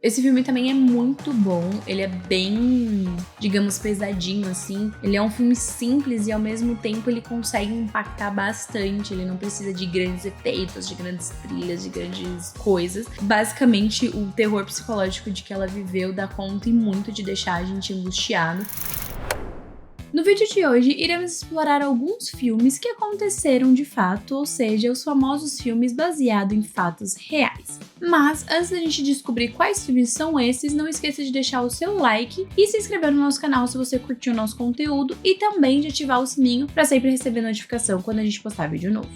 Esse filme também é muito bom, ele é bem, digamos, pesadinho, assim. Ele é um filme simples e, ao mesmo tempo, ele consegue impactar bastante. Ele não precisa de grandes efeitos, de grandes trilhas, de grandes coisas. Basicamente, o terror psicológico de que ela viveu dá conta e muito de deixar a gente angustiado. No vídeo de hoje, iremos explorar alguns filmes que aconteceram de fato, ou seja, os famosos filmes baseados em fatos reais. Mas, antes da gente descobrir quais filmes são esses, não esqueça de deixar o seu like e se inscrever no nosso canal se você curtiu o nosso conteúdo e também de ativar o sininho para sempre receber notificação quando a gente postar vídeo novo.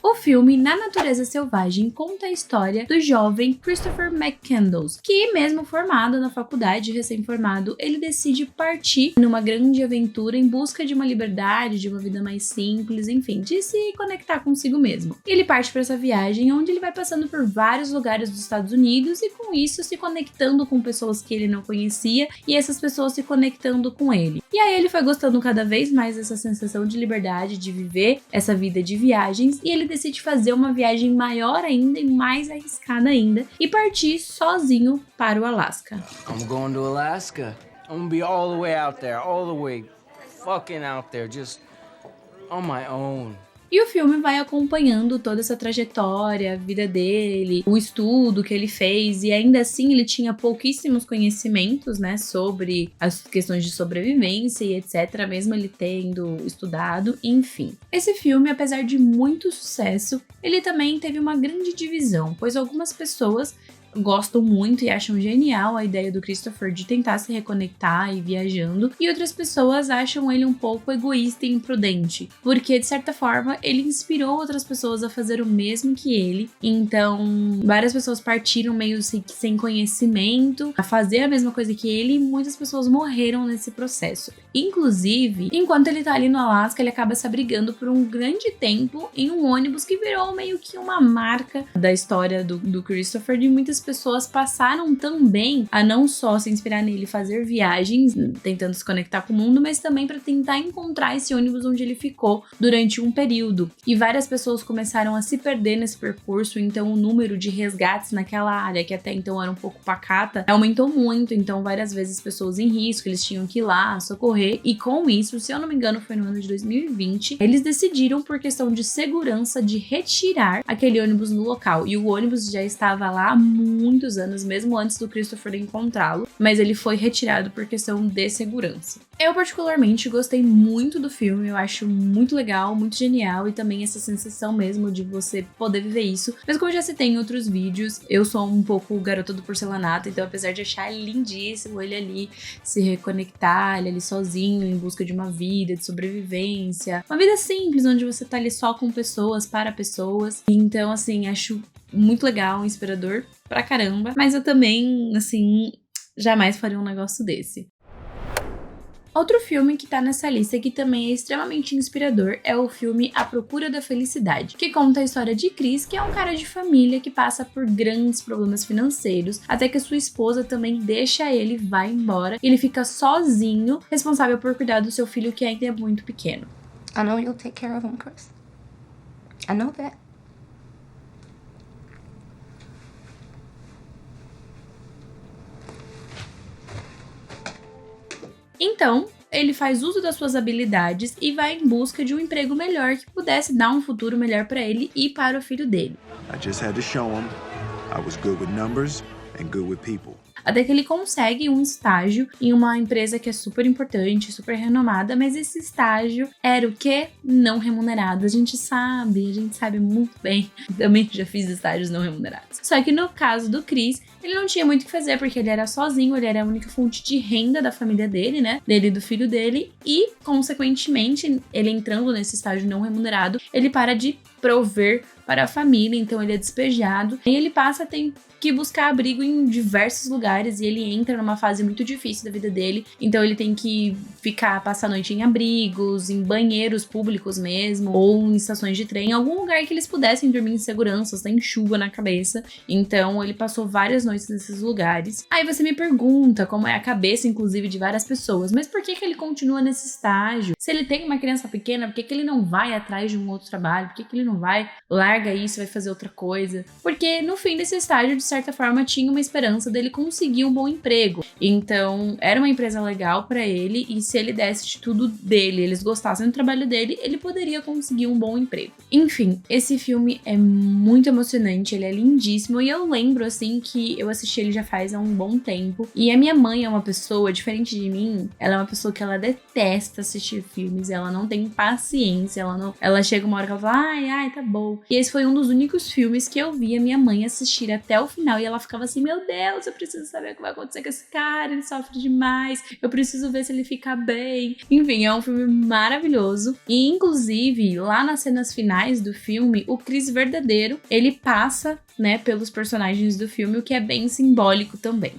O filme Na Natureza Selvagem conta a história do jovem Christopher McCandless, que, mesmo formado na faculdade, recém-formado, ele decide partir numa grande aventura em busca de uma liberdade, de uma vida mais simples, enfim, de se conectar consigo mesmo. Ele parte para essa viagem onde ele vai passando por vários lugares dos Estados Unidos e, com isso, se conectando com pessoas que ele não conhecia e essas pessoas se conectando com ele. E aí ele foi gostando cada vez mais dessa sensação de liberdade, de viver essa vida de viagens, e ele decide fazer uma viagem maior ainda e mais arriscada ainda e partir sozinho para o Alasca. I'm going to Alaska. I'm gonna be all the way out there, all the way fucking out there, just on my own. E o filme vai acompanhando toda essa trajetória, a vida dele, o estudo que ele fez, e ainda assim ele tinha pouquíssimos conhecimentos, né, sobre as questões de sobrevivência e etc, mesmo ele tendo estudado, enfim. Esse filme, apesar de muito sucesso, ele também teve uma grande divisão, pois algumas pessoas gostam muito e acham genial a ideia do Christopher de tentar se reconectar e viajando, e outras pessoas acham ele um pouco egoísta e imprudente, porque de certa forma ele inspirou outras pessoas a fazer o mesmo que ele. Então várias pessoas partiram meio sem conhecimento a fazer a mesma coisa que ele, e muitas pessoas morreram nesse processo. Inclusive, enquanto ele tá ali no Alasca, ele acaba se abrigando por um grande tempo em um ônibus que virou meio que uma marca da história do Christopher, de muitas pessoas passaram também a não só se inspirar nele e fazer viagens, tentando se conectar com o mundo, mas também para tentar encontrar esse ônibus onde ele ficou durante um período. E várias pessoas começaram a se perder nesse percurso, então o número de resgates naquela área, que até então era um pouco pacata, aumentou muito. Então várias vezes pessoas em risco, eles tinham que ir lá socorrer, e com isso, se eu não me engano, foi no ano de 2020, eles decidiram, por questão de segurança, de retirar aquele ônibus no local. E o ônibus já estava lá há muitos anos, mesmo antes do Christopher encontrá-lo, mas ele foi retirado por questão de segurança. Eu particularmente gostei muito do filme, eu acho muito legal, muito genial, e também essa sensação mesmo de você poder viver isso. Mas como eu já citei em outros vídeos, eu sou um pouco garota do porcelanato, então apesar de achar lindíssimo ele ali se reconectar, ele ali sozinho, em busca de uma vida, de sobrevivência, uma vida simples, onde você tá ali só com pessoas, para pessoas. Então, assim, acho muito legal, inspirador pra caramba, mas eu também, assim, jamais faria um negócio desse. Outro filme que tá nessa lista, que também é extremamente inspirador, é o filme A Procura da Felicidade, que conta a história de Chris, que é um cara de família que passa por grandes problemas financeiros, até que a sua esposa também deixa ele, vai embora, e ele fica sozinho, responsável por cuidar do seu filho, que ainda é muito pequeno. I know you'll take care of him, Chris. I know that. Então, ele faz uso das suas habilidades e vai em busca de um emprego melhor que pudesse dar um futuro melhor para ele e para o filho dele. I just had to show him I was good with numbers and good with people. Até que ele consegue um estágio em uma empresa que é super importante, super renomada, mas esse estágio era o quê? Não remunerado. A gente sabe muito bem. Também já fiz estágios não remunerados. Só que no caso do Chris, ele não tinha muito o que fazer, porque ele era sozinho, ele era a única fonte de renda da família dele, né? Dele e do filho dele. E, consequentemente, ele entrando nesse estágio não remunerado, ele para de prover para a família, então ele é despejado. E ele passa a ter que buscar abrigo em diversos lugares, e ele entra numa fase muito difícil da vida dele, então ele tem que passar a noite em abrigos, em banheiros públicos mesmo, ou em estações de trem, em algum lugar que eles pudessem dormir em segurança, sem chuva na cabeça. Então ele passou várias noites nesses lugares. Aí você me pergunta como é a cabeça, inclusive, de várias pessoas, mas por que ele continua nesse estágio? Se ele tem uma criança pequena, por que ele não vai atrás de um outro trabalho? Por que ele não vai, larga larga isso, vai fazer outra coisa. Porque no fim desse estágio, de certa forma, tinha uma esperança dele conseguir um bom emprego. Então, era uma empresa legal pra ele, e se ele desse de tudo dele, eles gostassem do trabalho dele, ele poderia conseguir um bom emprego. Enfim, esse filme é muito emocionante, ele é lindíssimo, e eu lembro, assim, que eu assisti ele já faz há um bom tempo, e a minha mãe é uma pessoa, diferente de mim, ela é uma pessoa que ela detesta assistir filmes, ela não tem paciência, ela chega uma hora que ela fala, ai, tá bom. E esse foi um dos únicos filmes que eu vi a minha mãe assistir até o final, e ela ficava assim, meu Deus, eu preciso saber o que vai acontecer com esse cara, ele sofre demais, eu preciso ver se ele fica bem. Enfim, é um filme maravilhoso, e inclusive, lá nas cenas finais do filme, o Chris verdadeiro, ele passa, né, pelos personagens do filme, o que é bem simbólico também.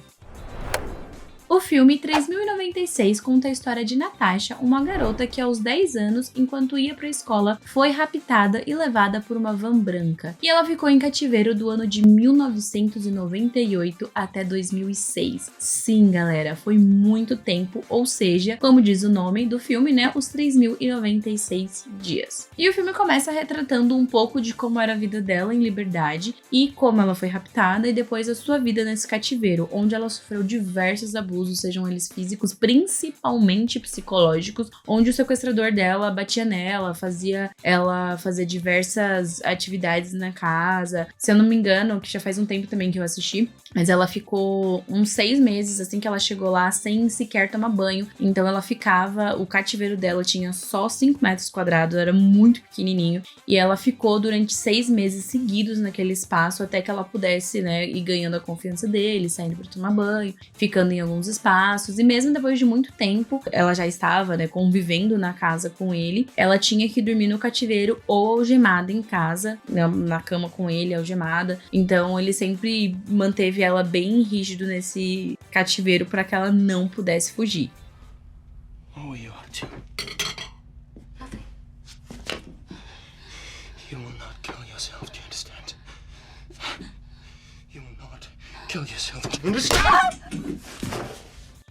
O filme 3096 conta a história de Natasha, uma garota que aos 10 anos, enquanto ia para a escola, foi raptada e levada por uma van branca. E ela ficou em cativeiro do ano de 1998 até 2006. Sim, galera, foi muito tempo, ou seja, como diz o nome do filme, né, os 3096 dias. E o filme começa retratando um pouco de como era a vida dela em liberdade e como ela foi raptada e depois a sua vida nesse cativeiro, onde ela sofreu diversos abusos, sejam eles físicos, principalmente psicológicos, onde o sequestrador dela batia nela, fazia ela fazer diversas atividades na casa. Se eu não me engano, que já faz um tempo também que eu assisti, mas ela ficou uns 6 meses, assim que ela chegou lá, sem sequer tomar banho. Então ela ficava, o cativeiro dela tinha só 5 metros quadrados, era muito pequenininho, e ela ficou durante 6 meses seguidos naquele espaço, até que ela pudesse, né, ir ganhando a confiança dele, saindo pra tomar banho, ficando em alguns espaços, e mesmo depois de muito tempo, ela já estava, né, convivendo na casa com ele, ela tinha que dormir no cativeiro ou algemada em casa, né, na cama com ele, algemada. Então ele sempre manteve ela bem rígido nesse cativeiro para que ela não pudesse fugir. What were you up to? Nothing. You will not kill yourself, do you understand? You will not kill yourself, do you understand?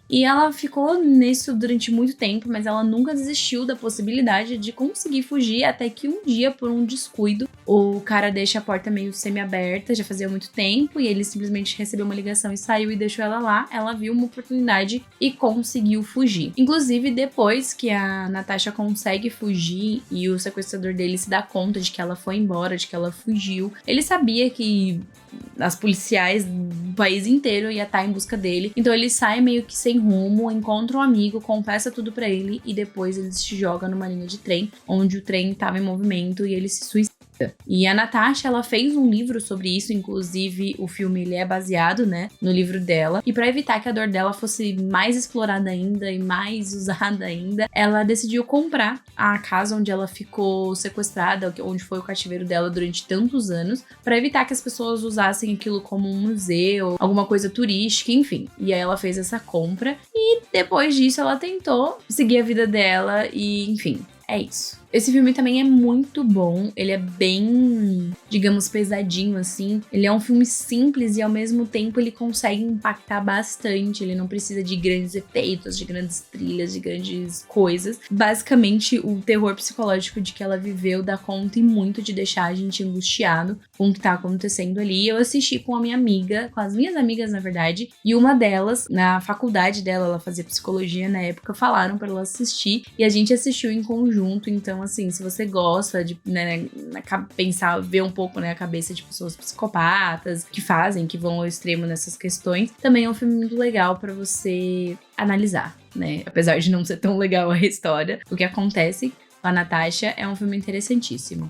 E ela ficou nisso durante muito tempo, mas ela nunca desistiu da possibilidade de conseguir fugir, até que um dia, por um descuido, o cara deixa a porta meio semi-aberta, já fazia muito tempo, e ele simplesmente recebeu uma ligação e saiu e deixou ela lá. Ela viu uma oportunidade e conseguiu fugir. Inclusive, depois que a Natasha consegue fugir e o sequestrador dele se dá conta de que ela foi embora, de que ela fugiu, ele sabia que as policiais do país inteiro ia estar em busca dele. Então ele sai meio que sem rumo, encontra um amigo, confessa tudo pra ele e depois ele se joga numa linha de trem, onde o trem estava em movimento e ele se suicida. E a Natasha, ela fez um livro sobre isso, inclusive o filme ele é baseado, né, no livro dela. E para evitar que a dor dela fosse mais explorada ainda e mais usada ainda, ela decidiu comprar a casa onde ela ficou sequestrada, onde foi o cativeiro dela durante tantos anos, para evitar que as pessoas usassem aquilo como um museu, alguma coisa turística, enfim. E aí ela fez essa compra e depois disso ela tentou seguir a vida dela e, enfim, é isso. Esse filme também é muito bom, ele é bem, digamos, pesadinho, assim. Ele é um filme simples e, ao mesmo tempo, ele consegue impactar bastante. Ele não precisa de grandes efeitos, de grandes trilhas, de grandes coisas. Basicamente, o terror psicológico de que ela viveu dá conta e muito de deixar a gente angustiado com o que tá acontecendo ali. Eu assisti com a minha amiga, com as minhas amigas, na verdade, e uma delas, na faculdade dela, ela fazia psicologia na época, falaram pra ela assistir, e a gente assistiu em conjunto. Então, assim, se você gosta de, né, pensar, ver um pouco, né, a cabeça de pessoas psicopatas que vão ao extremo nessas questões, também é um filme muito legal pra você analisar, né? Apesar de não ser tão legal a história, o que acontece com a Natasha é um filme interessantíssimo.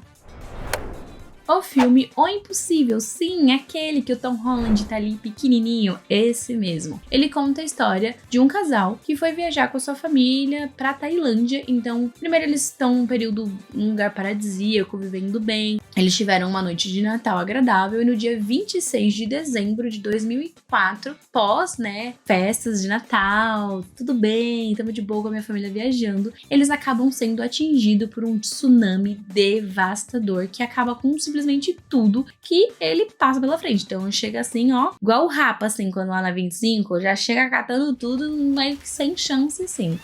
O filme O Impossível, sim, aquele que o Tom Holland tá ali pequenininho, esse mesmo. Ele conta a história de um casal que foi viajar com a sua família pra Tailândia. Então, primeiro eles estão num período, num lugar paradisíaco, vivendo bem. Eles tiveram uma noite de Natal agradável e no dia 26 de dezembro de 2004, pós, né, festas de Natal, tudo bem, tamo de boa com a minha família viajando, eles acabam sendo atingidos por um tsunami devastador que acaba com simplesmente tudo que ele passa pela frente. Então chega assim, ó, igual o Rapa, assim, quando lá na 25, já chega catando tudo, meio que sem chance, assim.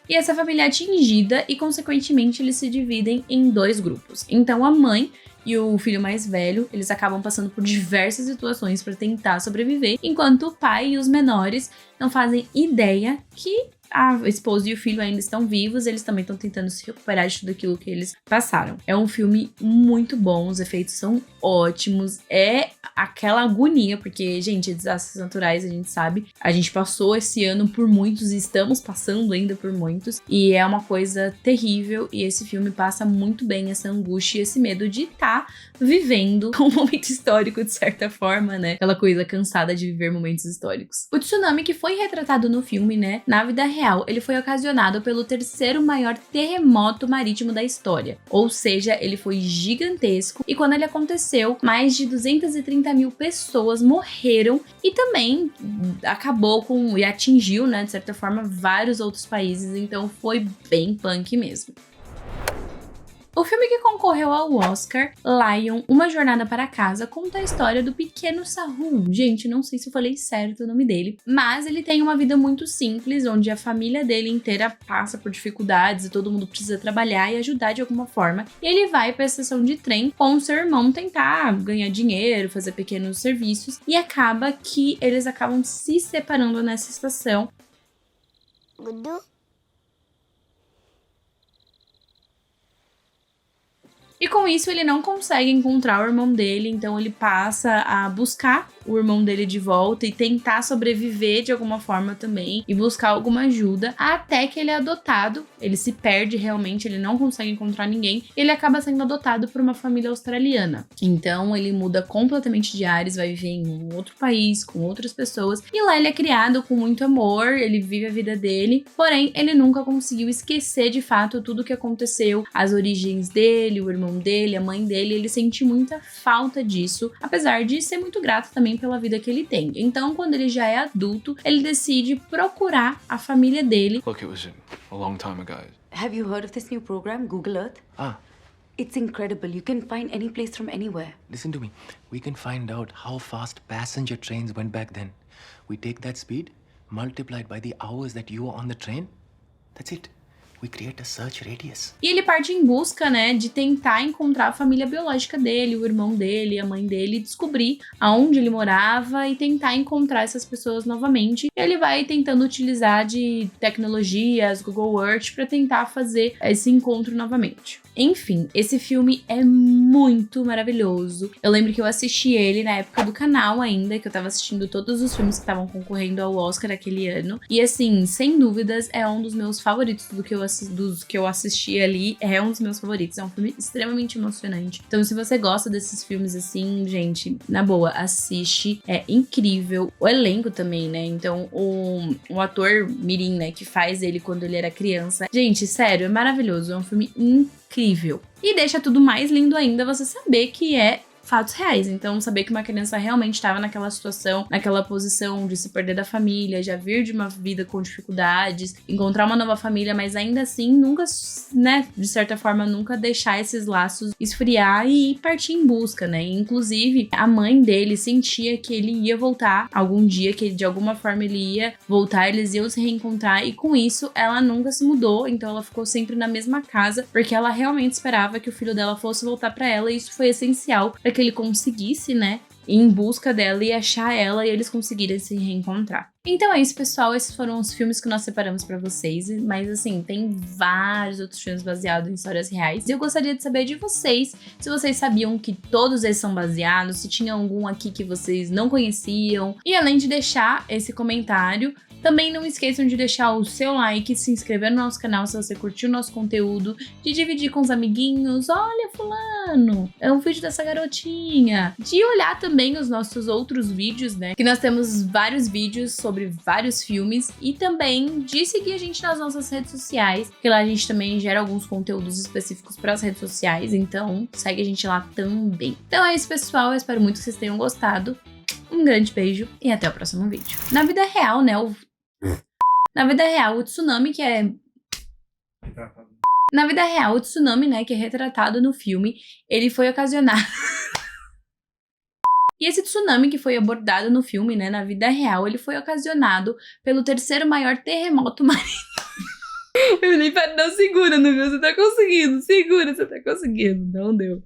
E essa família é atingida e, consequentemente, eles se dividem em 2 grupos. Então, a mãe e o filho mais velho, eles acabam passando por diversas situações para tentar sobreviver, enquanto o pai e os menores não fazem ideia que a esposa e o filho ainda estão vivos, eles também estão tentando se recuperar de tudo aquilo que eles passaram. É um filme muito bom, os efeitos são ótimos, é aquela agonia, porque, gente, desastres naturais, a gente sabe, a gente passou esse ano por muitos e estamos passando ainda por muitos, e é uma coisa terrível, e esse filme passa muito bem essa angústia e esse medo de estar vivendo um momento histórico, de certa forma, né? Aquela coisa cansada de viver momentos históricos. O tsunami que foi retratado no filme, né, na vida real, ele foi ocasionado pelo 3º maior terremoto marítimo da história. Ou seja, ele foi gigantesco e quando ele aconteceu, mais de 230 mil pessoas morreram e também acabou com e atingiu, né, de certa forma, vários outros países. Então foi bem punk mesmo. O filme que concorreu ao Oscar, Lion, Uma Jornada para Casa, conta a história do pequeno Saru. Gente, não sei se eu falei certo o nome dele, mas ele tem uma vida muito simples, onde a família dele inteira passa por dificuldades e todo mundo precisa trabalhar e ajudar de alguma forma. E ele vai para a estação de trem com o seu irmão tentar ganhar dinheiro, fazer pequenos serviços, e acaba que eles acabam se separando nessa estação. Gudu? E com isso ele não consegue encontrar o irmão dele, então ele passa a buscar o irmão dele de volta e tentar sobreviver de alguma forma também e buscar alguma ajuda, até que ele é adotado, ele se perde realmente, ele não consegue encontrar ninguém, e ele acaba sendo adotado por uma família australiana. Então ele muda completamente de ares, vai viver em um outro país, com outras pessoas, e lá ele é criado com muito amor, ele vive a vida dele, porém ele nunca conseguiu esquecer de fato tudo o que aconteceu, as origens dele, o irmão dele, a mãe dele, ele sente muita falta disso, apesar de ser muito grato também pela vida que ele tem. Então, quando ele já é adulto, ele decide procurar a família dele. Look, it was a long time ago. Have you heard of this new program, Google Earth? Ah, It's incredible. You can find any place from anywhere. listen to me. We can find out how fast passenger trains went back then. We take that speed, multiply it by the hours that you were on the train. That's it. We create a search radius. E ele parte em busca, né, de tentar encontrar a família biológica dele, o irmão dele, a mãe dele, descobrir aonde ele morava e tentar encontrar essas pessoas novamente. E ele vai tentando utilizar de tecnologias, Google Earth, para tentar fazer esse encontro novamente. Enfim, esse filme é muito maravilhoso. Eu lembro que eu assisti ele na época do canal ainda, que eu tava assistindo todos os filmes que estavam concorrendo ao Oscar aquele ano. E assim, sem dúvidas, é um dos meus favoritos dos que eu assisti ali. É um dos meus favoritos. É um filme extremamente emocionante. Então, se você gosta desses filmes assim, gente, na boa, assiste. É incrível. O elenco também, né? Então, o ator mirim, né, que faz ele quando ele era criança. Gente, sério, é maravilhoso. É um filme incrível. E deixa tudo mais lindo ainda você saber que é fatos reais. Então, saber que uma criança realmente estava naquela situação, naquela posição de se perder da família, já vir de uma vida com dificuldades, encontrar uma nova família, mas ainda assim nunca, né, de certa forma, nunca deixar esses laços esfriar e partir em busca, né? Inclusive, a mãe dele sentia que ele ia voltar algum dia, que de alguma forma ele ia voltar, eles iam se reencontrar, e com isso ela nunca se mudou, então ela ficou sempre na mesma casa, porque ela realmente esperava que o filho dela fosse voltar pra ela, e isso foi essencial para que ele conseguisse, né, ir em busca dela e achar ela, e eles conseguirem se reencontrar. Então é isso, pessoal, esses foram os filmes que nós separamos pra vocês, mas assim, tem vários outros filmes baseados em histórias reais, e eu gostaria de saber de vocês, se vocês sabiam que todos eles são baseados, se tinha algum aqui que vocês não conheciam, e além de deixar esse comentário, também não esqueçam de deixar o seu like, se inscrever no nosso canal se você curtiu o nosso conteúdo, de dividir com os amiguinhos, olha fulano, é um vídeo dessa garotinha, de olhar também os nossos outros vídeos, né, que nós temos vários vídeos sobre vários filmes, e também de seguir a gente nas nossas redes sociais, que lá a gente também gera alguns conteúdos específicos para as redes sociais, então segue a gente lá também. Então é isso, pessoal, eu espero muito que vocês tenham gostado, um grande beijo e até o próximo vídeo. Na vida real, né, o tsunami que é... Na vida real, o tsunami, né, que é retratado no filme, ele foi ocasionado... E esse tsunami que foi abordado no filme, né, na vida real, ele foi ocasionado pelo 3º maior terremoto marítimo. Evelyn, pera, não, segura, não viu? Você tá conseguindo. Segura, você tá conseguindo. Não deu.